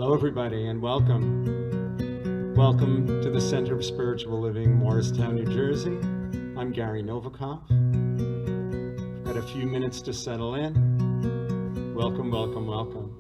Hello, everybody, and welcome. Welcome to the Center of Spiritual Living, Morristown, New Jersey. I'm Garry Novikoff. I've got a few minutes to settle in. Welcome, welcome, welcome.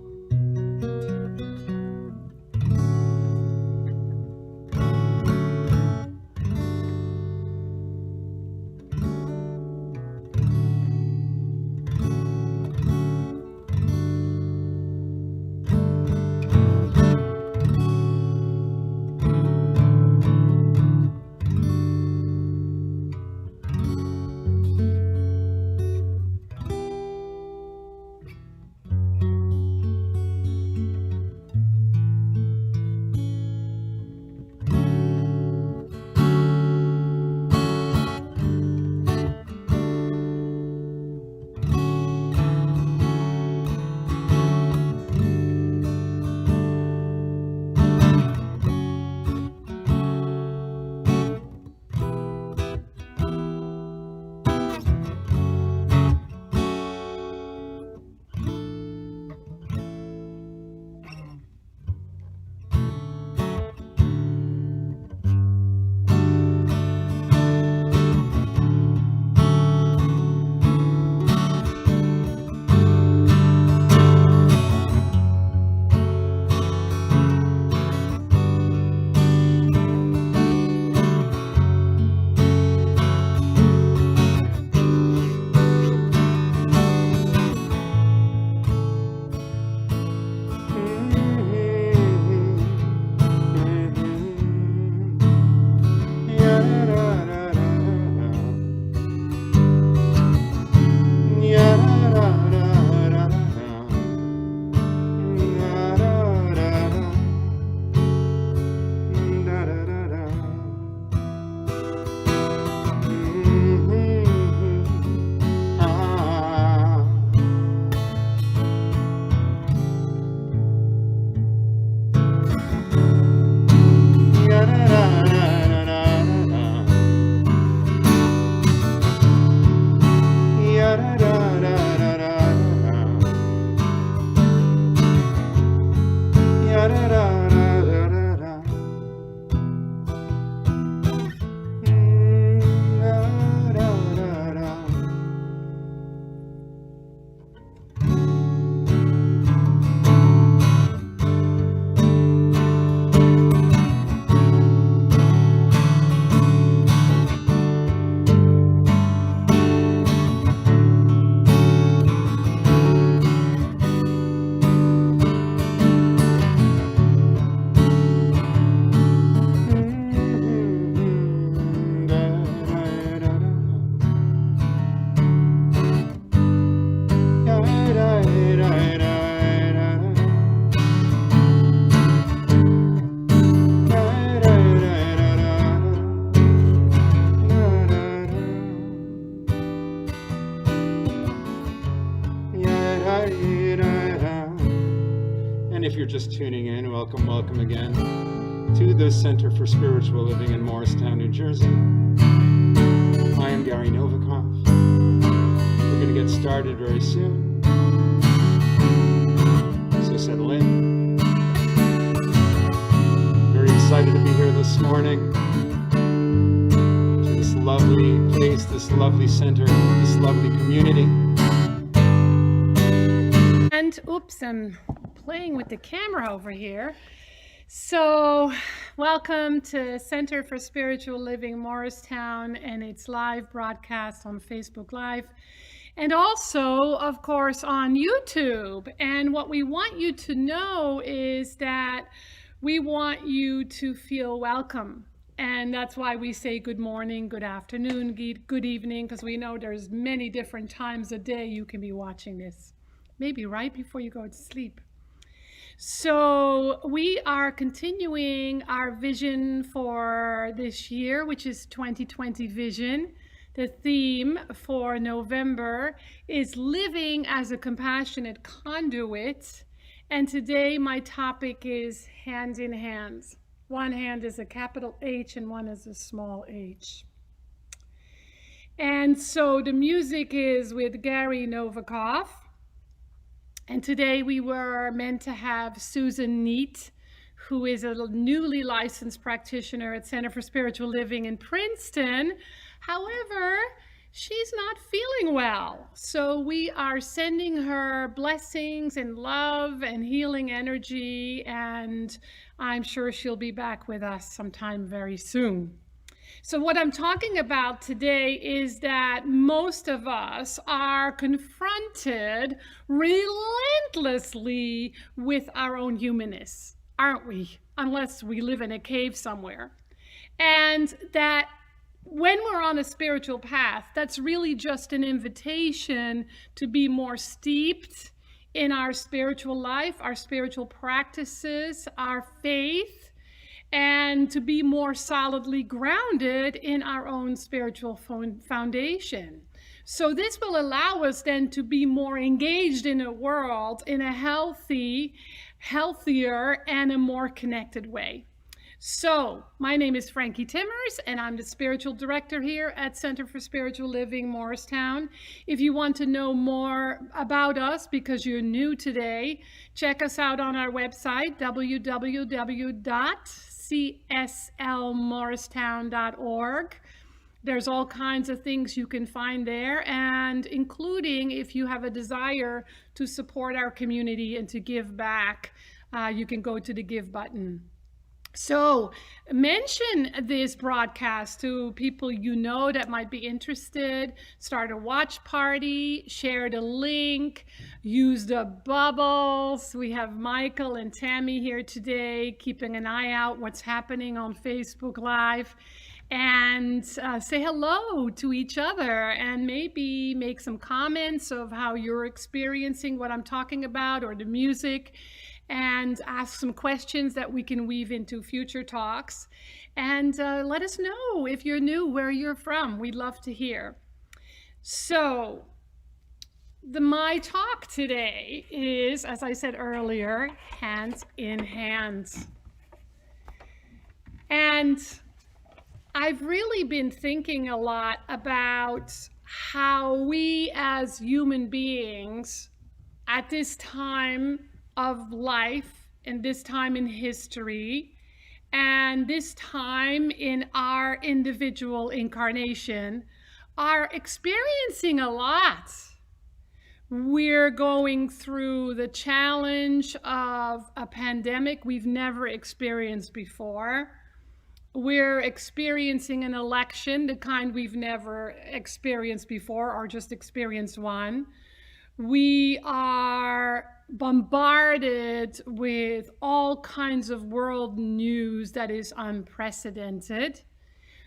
Just tuning in, welcome again to the Center for Spiritual Living in Morristown, New Jersey. I am Garry Novikoff. We're going to get started very soon, so settle in. Very excited to be here this morning to this lovely place, this lovely center, this lovely community. And oops, I'm playing with the camera over here. So welcome to Center for Spiritual Living Morristown and its live broadcast on Facebook Live and also of course on YouTube. And what we want you to know is that we want you to feel welcome, and that's why we say good morning, good afternoon, good evening, because we know there's many different times a day you can be watching this, maybe right before you go to sleep. So we are continuing our vision for this year, which is 2020 vision. The theme for November is living as a compassionate conduit. And today my topic is hands in hands. One hand is a capital H and one is a small h. And so the music is with Garry Novikoff. And today we were meant to have Susan Neat, who is a newly licensed practitioner at Center for Spiritual Living in Princeton. However, she's not feeling well. So we are sending her blessings and love and healing energy, and I'm sure she'll be back with us sometime very soon. So what I'm talking about today is that most of us are confronted relentlessly with our own humanness, aren't we? Unless we live in a cave somewhere. And that when we're on a spiritual path, that's really just an invitation to be more steeped in our spiritual life, our spiritual practices, our faith, and to be more solidly grounded in our own spiritual foundation. So this will allow us then to be more engaged in a world in a healthier, and a more connected way. So my name is Frankie Timmers, and I'm the spiritual director here at Center for Spiritual Living Morristown. If you want to know more about us because you're new today, check us out on our website, www.cslmorristown.org. There's all kinds of things you can find there, and including if you have a desire to support our community and to give back, you can go to the Give button. So mention this broadcast to people you know that might be interested. Start a watch party, share the link, use the bubbles. We have Michael and Tammy here today, keeping an eye out what's happening on Facebook Live. And say hello to each other and maybe make some comments of how you're experiencing what I'm talking about or the music, and ask some questions that we can weave into future talks. And let us know if you're new, where you're from. We'd love to hear. So my talk today is, as I said earlier, hands in hands. And I've really been thinking a lot about how we as human beings at this time of life and this time in history and this time in our individual incarnation are experiencing a lot. We're going through the challenge of a pandemic we've never experienced before. We're experiencing an election, the kind we've never experienced before or just experienced one. We are bombarded with all kinds of world news that is unprecedented.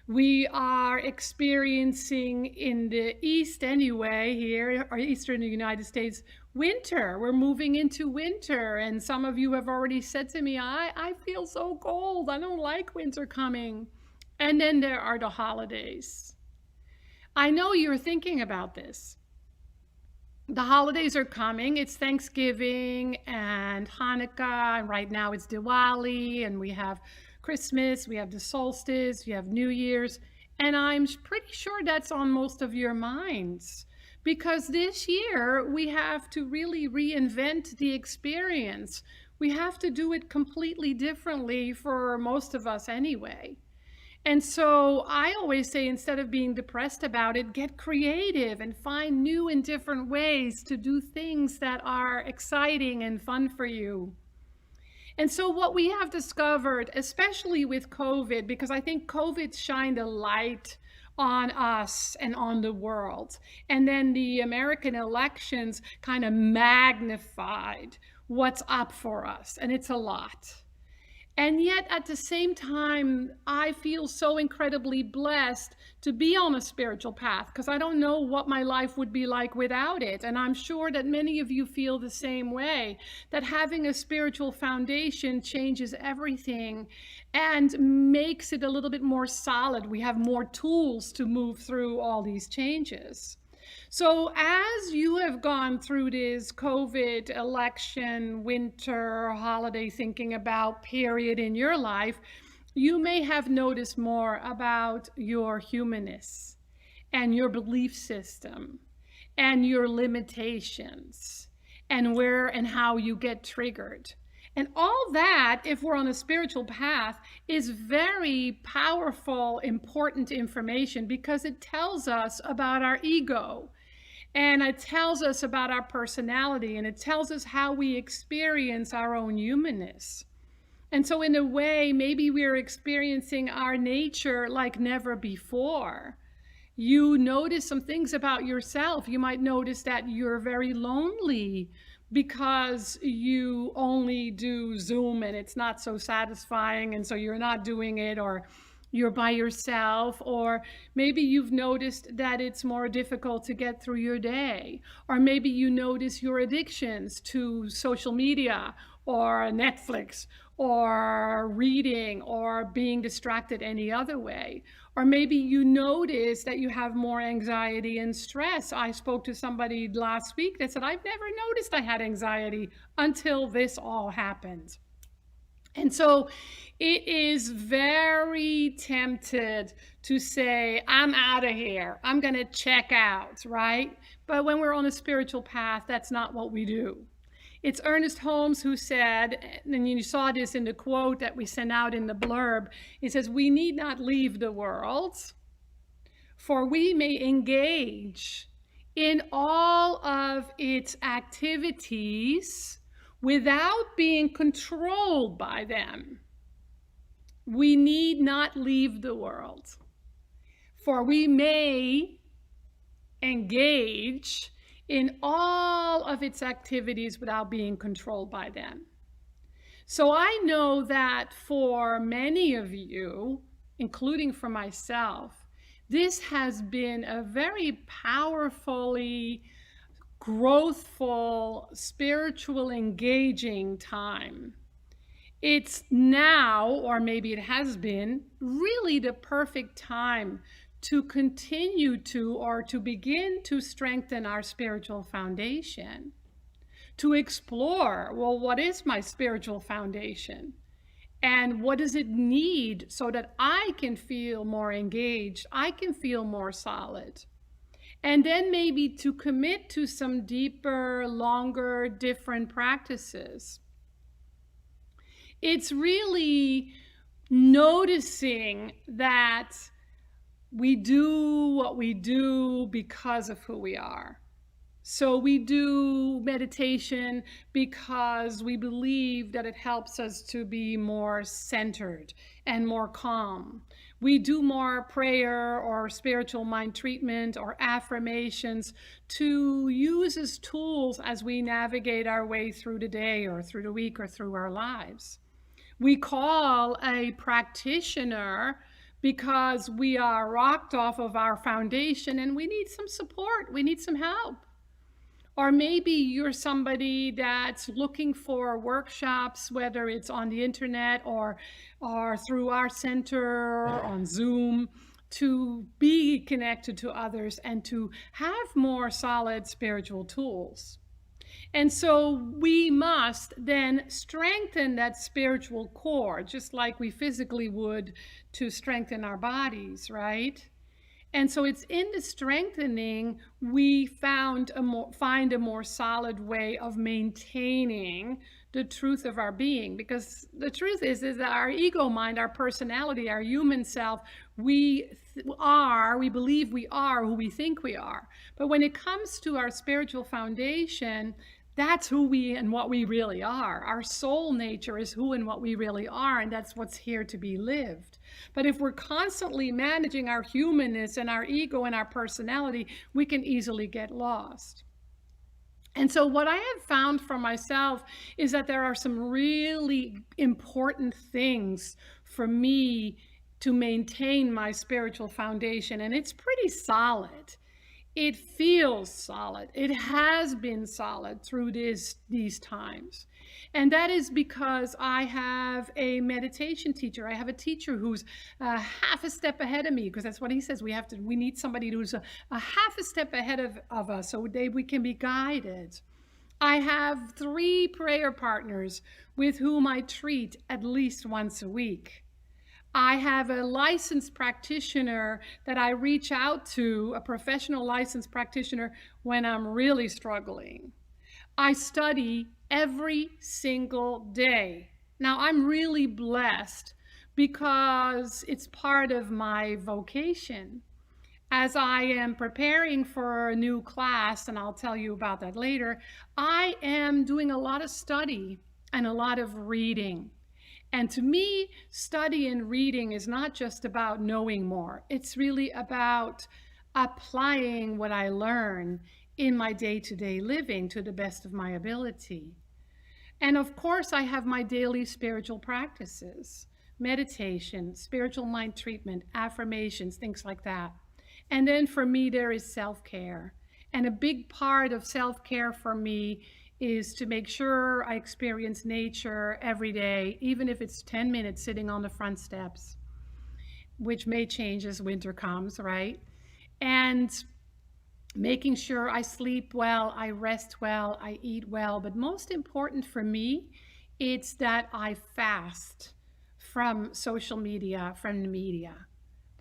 We are experiencing in the East anyway, here, or Eastern United States, winter. We're moving into winter. And some of you have already said to me, I feel so cold. I don't like winter coming. And then there are the holidays. I know you're thinking about this. The holidays are coming. It's Thanksgiving and Hanukkah, and right now it's Diwali, and we have Christmas, we have the solstice, we have New Year's, and I'm pretty sure that's on most of your minds, because this year we have to really reinvent the experience. We have to do it completely differently for most of us anyway. And so I always say, instead of being depressed about it, get creative and find new and different ways to do things that are exciting and fun for you. And so what we have discovered, especially with COVID, because I think COVID shined a light on us and on the world. And then the American elections kind of magnified what's up for us. And it's a lot. And yet at the same time, I feel so incredibly blessed to be on a spiritual path, because I don't know what my life would be like without it. And I'm sure that many of you feel the same way, that having a spiritual foundation changes everything and makes it a little bit more solid. We have more tools to move through all these changes. So as you have gone through this COVID, election, winter, holiday thinking about period in your life, you may have noticed more about your humanness and your belief system and your limitations and where and how you get triggered. And all that, if we're on a spiritual path, is very powerful, important information because it tells us about our ego. And it tells us about our personality, and it tells us how we experience our own humanness. And so in a way, maybe we're experiencing our nature like never before. You notice some things about yourself. You might notice that you're very lonely because you only do Zoom and it's not so satisfying, and so you're not doing it, or you're by yourself, or maybe you've noticed that it's more difficult to get through your day, or maybe you notice your addictions to social media or Netflix or reading or being distracted any other way. Or maybe you notice that you have more anxiety and stress. I spoke to somebody last week that said, I've never noticed I had anxiety until this all happened. And so it is very tempted to say, I'm out of here. I'm going to check out, right? But when we're on a spiritual path, that's not what we do. It's Ernest Holmes who said, and you saw this in the quote that we sent out in the blurb, he says, we need not leave the world, for we may engage in all of its activities without being controlled by them. We need not leave the world, for we may engage in all of its activities without being controlled by them. So I know that for many of you, including for myself, this has been a very powerfully growthful, spiritual, engaging time. It's now, or maybe it has been, really the perfect time to continue to, or to begin to strengthen our spiritual foundation, to explore, well, what is my spiritual foundation? And what does it need so that I can feel more engaged, I can feel more solid? And then maybe to commit to some deeper, longer, different practices. It's really noticing that we do what we do because of who we are. So we do meditation because we believe that it helps us to be more centered and more calm. We do more prayer or spiritual mind treatment or affirmations to use as tools as we navigate our way through the day or through the week or through our lives. We call a practitioner because we are rocked off of our foundation and we need some support, we need some help. Or maybe you're somebody that's looking for workshops, whether it's on the internet or through our center or on Zoom, to be connected to others and to have more solid spiritual tools. And so we must then strengthen that spiritual core, just like we physically would to strengthen our bodies, right? And so it's in the strengthening we find a more solid way of maintaining the truth of our being. Because the truth is that our ego mind, our personality, our human self, we believe we are who we think we are. But when it comes to our spiritual foundation, that's who we and what we really are. Our soul nature is who and what we really are, and that's what's here to be lived. But if we're constantly managing our humanness and our ego and our personality, we can easily get lost. And so what I have found for myself is that there are some really important things for me to maintain my spiritual foundation, and it's pretty solid. It feels solid. It has been solid through these times. And that is because I have a meditation teacher. I have a teacher who's half a step ahead of me, because that's what he says. We need somebody who's a half a step ahead of us so we can be guided. I have 3 prayer partners with whom I treat at least once a week. I have a licensed practitioner that I reach out to, a professional licensed practitioner, when I'm really struggling. I study every single day. Now, I'm really blessed because it's part of my vocation. As I am preparing for a new class, and I'll tell you about that later, I am doing a lot of study and a lot of reading. And to me, study and reading is not just about knowing more. It's really about applying what I learn in my day-to-day living to the best of my ability. And of course, I have my daily spiritual practices, meditation, spiritual mind treatment, affirmations, things like that. And then for me, there is self-care. And a big part of self-care for me is to make sure I experience nature every day, even if it's 10 minutes sitting on the front steps, which may change as winter comes, right? And making sure I sleep well, I rest well, I eat well. But most important for me, it's that I fast from social media, from the media.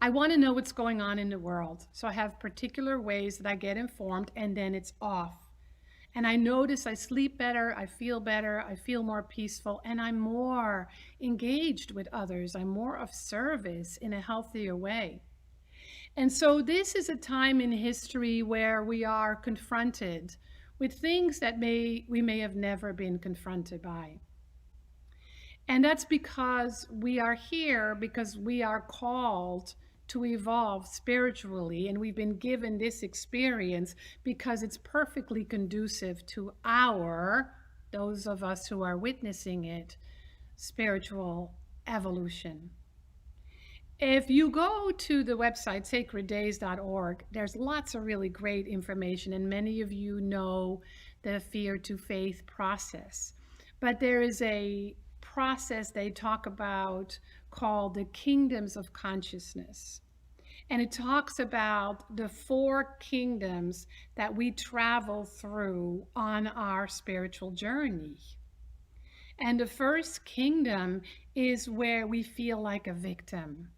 I want to know what's going on in the world. So I have particular ways that I get informed, and then it's off. And I notice I sleep better, I feel more peaceful, and I'm more engaged with others. I'm more of service in a healthier way. And so this is a time in history where we are confronted with things that we may have never been confronted by. And that's because we are here, because we are called to evolve spiritually, and we've been given this experience because it's perfectly conducive to those of us who are witnessing it, spiritual evolution. If you go to the website sacreddays.org, there's lots of really great information, and many of you know the fear to faith process. But there is a process they talk about called the kingdoms of consciousness. And it talks about the 4 kingdoms that we travel through on our spiritual journey. And the first kingdom is where we feel like a victim.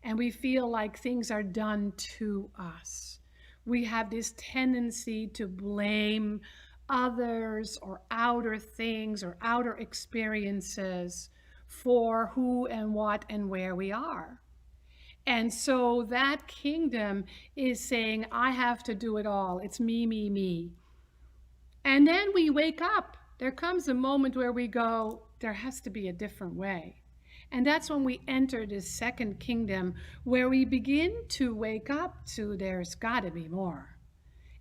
And we feel like things are done to us. We have this tendency to blame others or outer things or outer experiences for who and what and where we are. And so that kingdom is saying, I have to do it all. It's me, me, me. And then we wake up. There comes a moment where we go, there has to be a different way. And that's when we enter this second kingdom, where we begin to wake up to there's got to be more.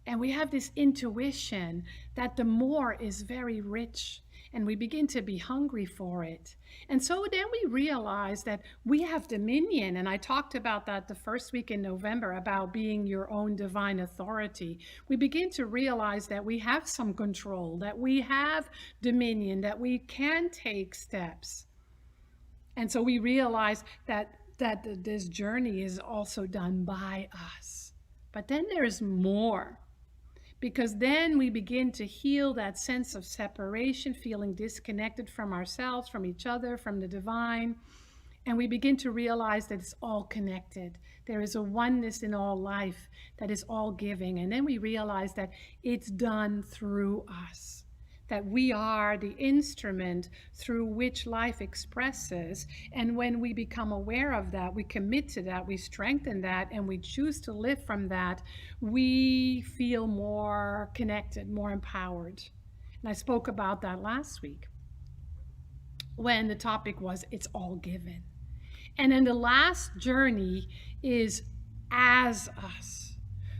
And we have this intuition that the more is very rich, and we begin to be hungry for it. And so then we realize that we have dominion. And I talked about that the first week in November, about being your own divine authority. We begin to realize that we have some control, that we have dominion, that we can take steps. And so we realize that this journey is also done by us. But then there's more, because then we begin to heal that sense of separation, feeling disconnected from ourselves, from each other, from the divine. And we begin to realize that it's all connected. There is a oneness in all life that is all giving. And then we realize that it's done through us, that we are the instrument through which life expresses. And when we become aware of that, we commit to that, we strengthen that, and we choose to live from that, we feel more connected, more empowered. And I spoke about that last week when the topic was, it's all given. And then the last journey is as us,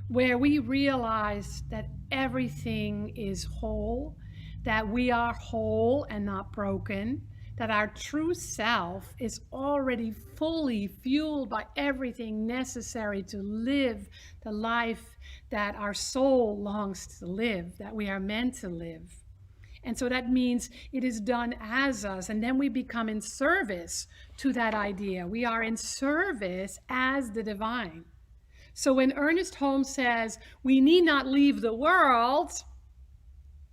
where we realize that everything is whole, that we are whole and not broken, that our true self is already fully fueled by everything necessary to live the life that our soul longs to live, that we are meant to live. And so that means it is done as us, and then we become in service to that idea. We are in service as the divine. So when Ernest Holmes says, we need not leave the world,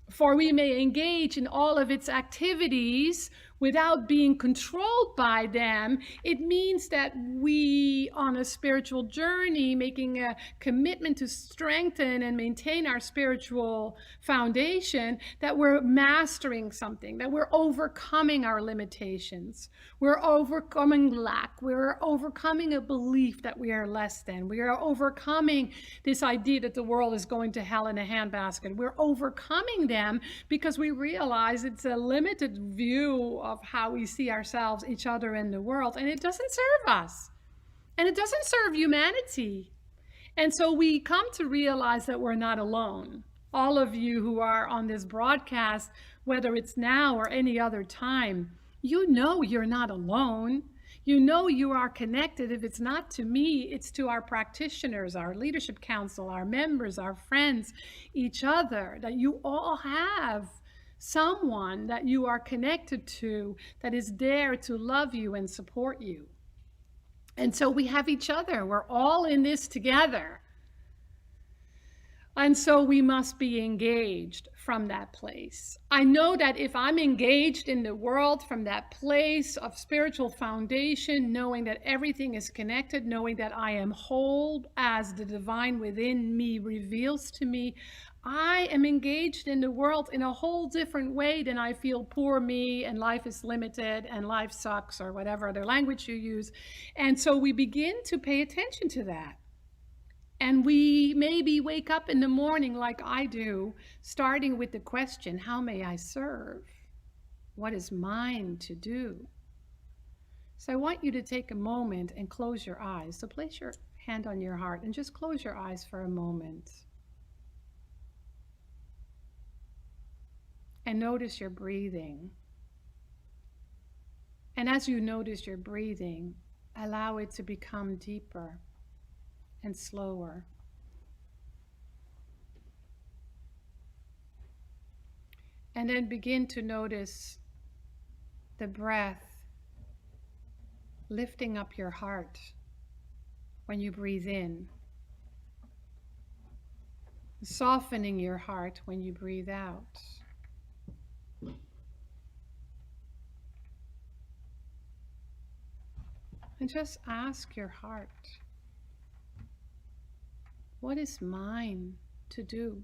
for we may engage in all of its activities, without being controlled by them. It means that we, on a spiritual journey, making a commitment to strengthen and maintain our spiritual foundation, that we're mastering something, that we're overcoming our limitations. We're overcoming lack. We're overcoming a belief that we are less than. We are overcoming this idea that the world is going to hell in a handbasket. We're overcoming them because we realize it's a limited view of how we see ourselves, each other, and the world, and it doesn't serve us. And it doesn't serve humanity. And so we come to realize that we're not alone. All of you who are on this broadcast, whether it's now or any other time, you know you're not alone. You know you are connected. If it's not to me, it's to our practitioners, our leadership council, our members, our friends, each other, that you all have someone that you are connected to that is there to love you and support you. And so we have each other. We're all in this together. And so we must be engaged from that place. I know that if I'm engaged in the world from that place of spiritual foundation, knowing that everything is connected, knowing that I am whole as the divine within me reveals to me, I am engaged in the world in a whole different way than I feel poor me and life is limited and life sucks, or whatever other language you use. And so we begin to pay attention to that. And we maybe wake up in the morning like I do, starting with the question, how may I serve? What is mine to do? So I want you to take a moment and close your eyes. So place your hand on your heart and just close your eyes for a moment. And notice your breathing. And as you notice your breathing, allow it to become deeper and slower. And then begin to notice the breath lifting up your heart when you breathe in, softening your heart when you breathe out. And just ask your heart, what is mine to do?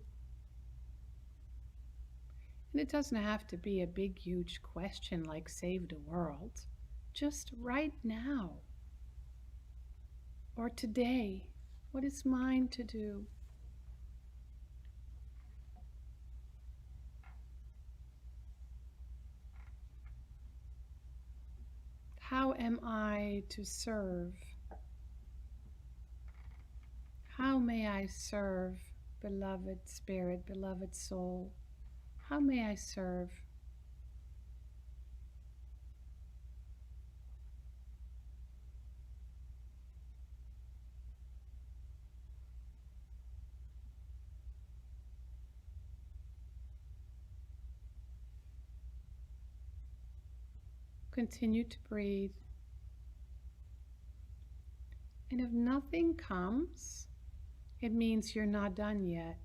And it doesn't have to be a big, huge question like save the world. Just right now or today, what is mine to do? How am I to serve? How may I serve, beloved spirit, beloved soul? How may I serve? Continue to breathe. And if nothing comes, it means you're not done yet.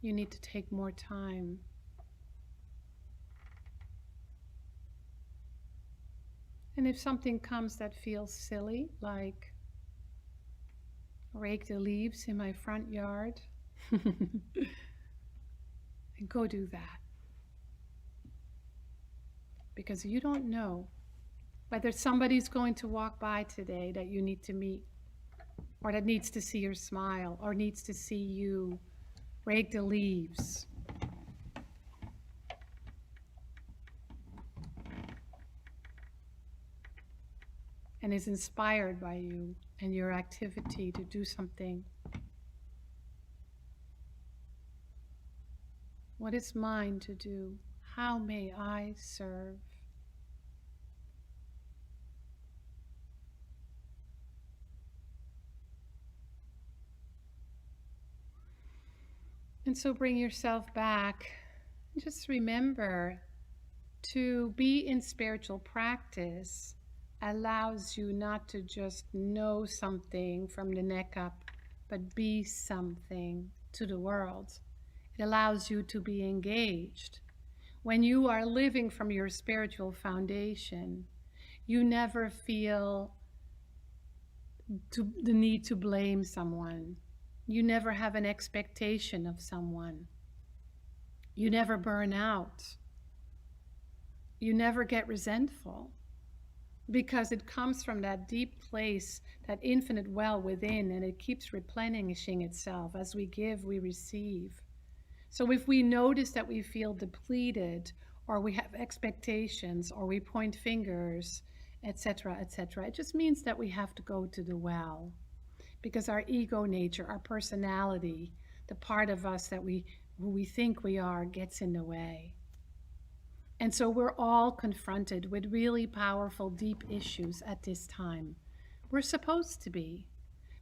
You need to take more time. And if something comes that feels silly, like rake the leaves in my front yard, and go do that. Because you don't know whether somebody's going to walk by today that you need to meet, or that needs to see your smile, or needs to see you rake the leaves. And is inspired by you and your activity to do something. What is mine to do? How may I serve? And so bring yourself back. Just remember, to be in spiritual practice allows you not to just know something from the neck up, but be something to the world. It allows you to be engaged. When you are living from your spiritual foundation, you never feel the need to blame someone. You never have an expectation of someone. You never burn out. You never get resentful, because it comes from that deep place, that infinite well within, and it keeps replenishing itself. As we give, we receive. So if we notice that we feel depleted, or we have expectations, or we point fingers, etc., etc., it just means that we have to go to the well, because our ego nature, our personality, the part of us that who we think we are, gets in the way. And so we're all confronted with really powerful, deep issues at this time. We're supposed to be,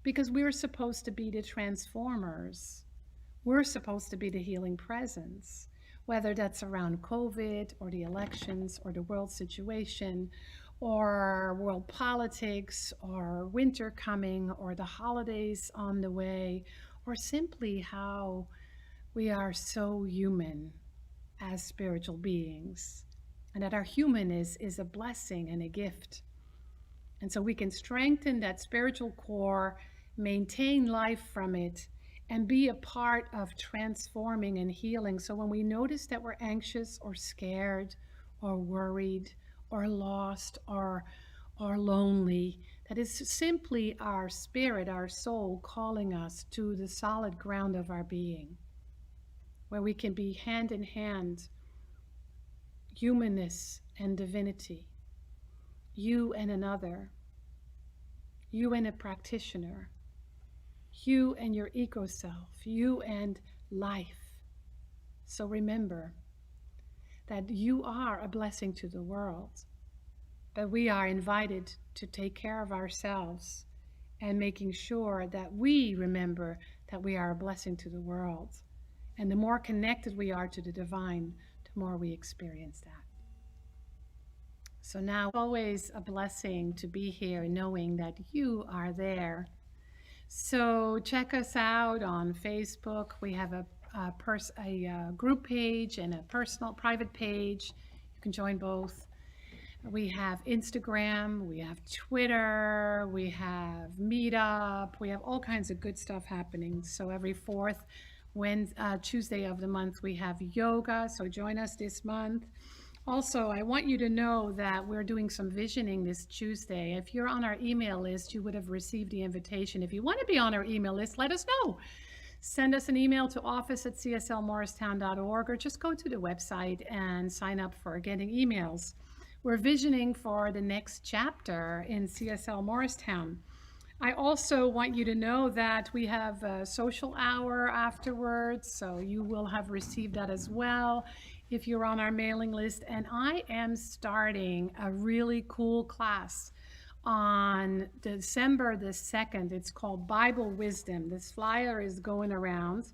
because we're supposed to be the transformers. We're supposed to be the healing presence, whether that's around COVID or the elections or the world situation or world politics or winter coming or the holidays on the way, or simply how we are so human as spiritual beings, and that our humanness is a blessing and a gift. And so we can strengthen that spiritual core, maintain life from it, and be a part of transforming and healing. So when we notice that we're anxious or scared or worried or lost or lonely, that is simply our spirit, our soul, calling us to the solid ground of our being, where we can be hand in hand, humanness and divinity, you and another, you and a practitioner, you and your ego self, you and life. So remember that you are a blessing to the world, but we are invited to take care of ourselves and making sure that we remember that we are a blessing to the world. And the more connected we are to the divine, the more we experience that. So now it's always a blessing to be here knowing that you are there. So check us out on Facebook. We have a group page and a personal private page. You can join both. We have Instagram, we have Twitter, we have Meetup, we have all kinds of good stuff happening. So every fourth Tuesday of the month we have yoga, so join us this month. Also, I want you to know that we're doing some visioning this Tuesday. If you're on our email list, you would have received the invitation. If you want to be on our email list, let us know. Send us an email to office@cslmorristown.org, or just go to the website and sign up for getting emails. We're visioning for the next chapter in CSL Morristown. I also want you to know that we have a social hour afterwards, so you will have received that as well if you're on our mailing list. And I am starting a really cool class on December the 2nd. It's called Bible Wisdom. This flyer is going around.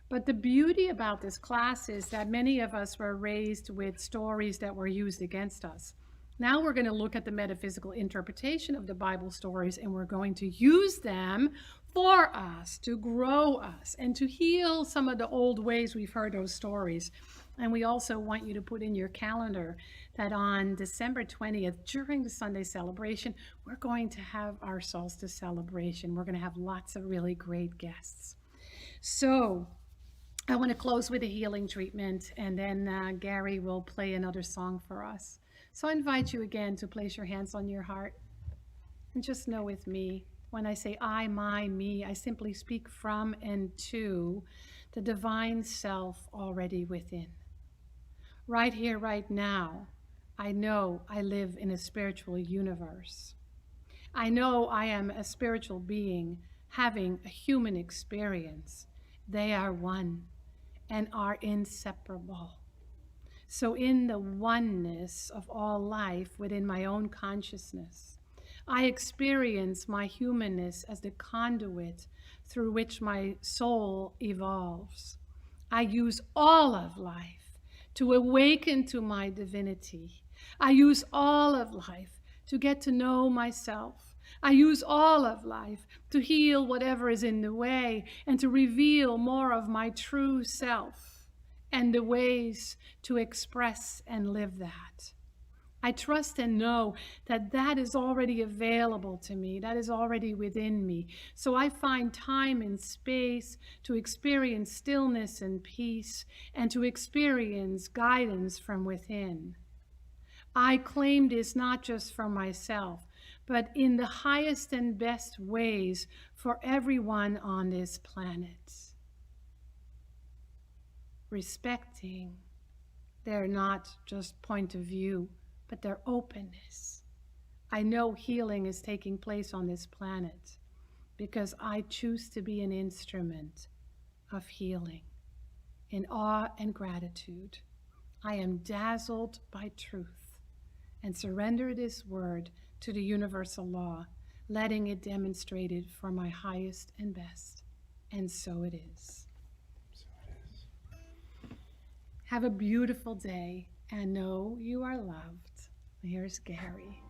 But the beauty about this class is that many of us were raised with stories that were used against us. Now we're going to look at the metaphysical interpretation of the Bible stories, and we're going to use them for us to grow us and to heal some of the old ways we've heard those stories. And we also want you to put in your calendar that on December 20th, during the Sunday celebration, we're going to have our solstice celebration. We're going to have lots of really great guests. So I want to close with a healing treatment, and then Garry will play another song for us. So I invite you again to place your hands on your heart and just know with me, when I say I, my, me, I simply speak from and to the divine self already within. Right here, right now, I know I live in a spiritual universe. I know I am a spiritual being having a human experience. They are one and are inseparable. So in the oneness of all life within my own consciousness, I experience my humanness as the conduit through which my soul evolves. I use all of life to awaken to my divinity. I use all of life to get to know myself. I use all of life to heal whatever is in the way and to reveal more of my true self. and the ways to express and live that. I trust and know that that is already available to me, that is already within me. So I find time and space to experience stillness and peace and to experience guidance from within. I claim this not just for myself, but in the highest and best ways for everyone on this planet. Respecting their not just point of view, but their openness. I know healing is taking place on this planet because I choose to be an instrument of healing. In awe and gratitude, I am dazzled by truth and surrender this word to the universal law, letting it demonstrate it for my highest and best. And so it is. Have a beautiful day and know you are loved. Here's Garry.